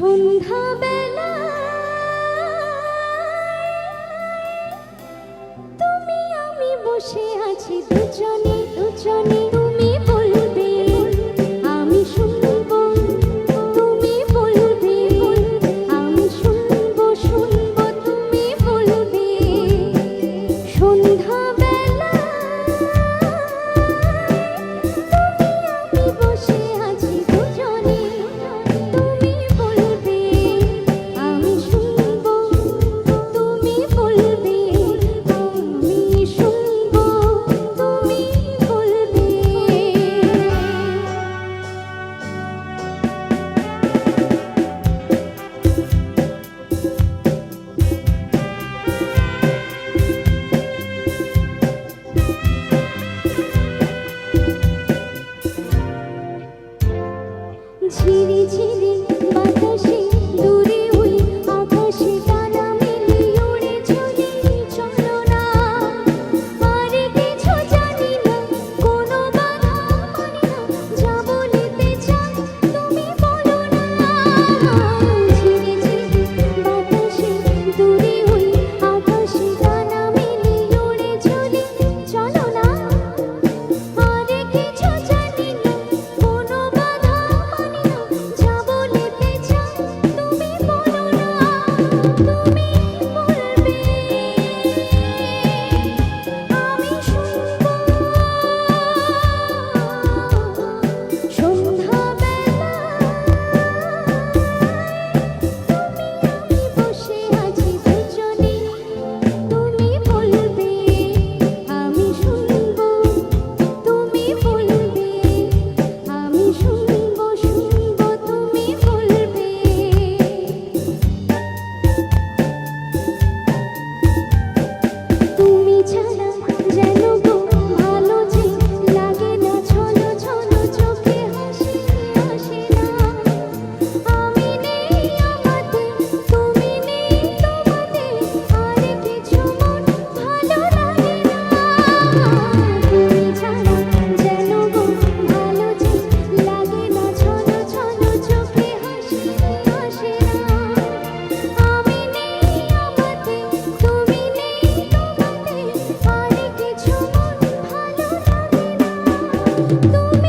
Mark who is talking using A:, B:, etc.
A: সন্ধ্যাবেলা তুমি আমি বসে আছি দুজনে দুজনে, তুমি বলবে আমি শুনবো, তুমি বলবে আমি শুনবো শুনবো, তুমি বলবে। সন্ধ্যাবেলা তুমি আমি বসে আছি দুজনে, তুমি বলবে আমি শুনবো, তুমি বলবে আমি শুনবো, তুমি বলবে। ঝিরি ঝিরি বাতাসে দূরে ওই আকাশে ডানা মেলে উড়ে চলি, চলো না আর কিছু জানি না, কোনো বাধা মানি না, যা বলিতে চাই তুমি বলো না। ঝিরি ঝিরি বাতাসে দূরে ওই আকাশে ডানা মেলে উড়ে চলি, চলো না আর কিছু জানি না, কোনো বাধা মানি না, যা বলিতে চাই তুমি বলো না, তুমি বলবে আমি শুনবো। সন্ধ্যাবেলা তুমি আমি বসে আছি দুজনে, তুমি বলবে আমি শুনবো, তুমি বলবে আমি শুনবো শুনবো, তুমি বলবে। তুমি ছাড়া যেন গো ভালো যে লাগে না, ছলো ছলো চোখে হাসি আসে না, আমি নেই আমাতে তুমি নেই তোমাতে, আর কিছু মন ভালো লাগে না। তুমি ছাড়া যেন গো ভালো যে লাগে না, ছলো ছলো চোখে হাসি আসে না, আমি নেই আমাতে তুমি নেই তোমাতে, আর কিছু মন ভালো লাগে না। তুমি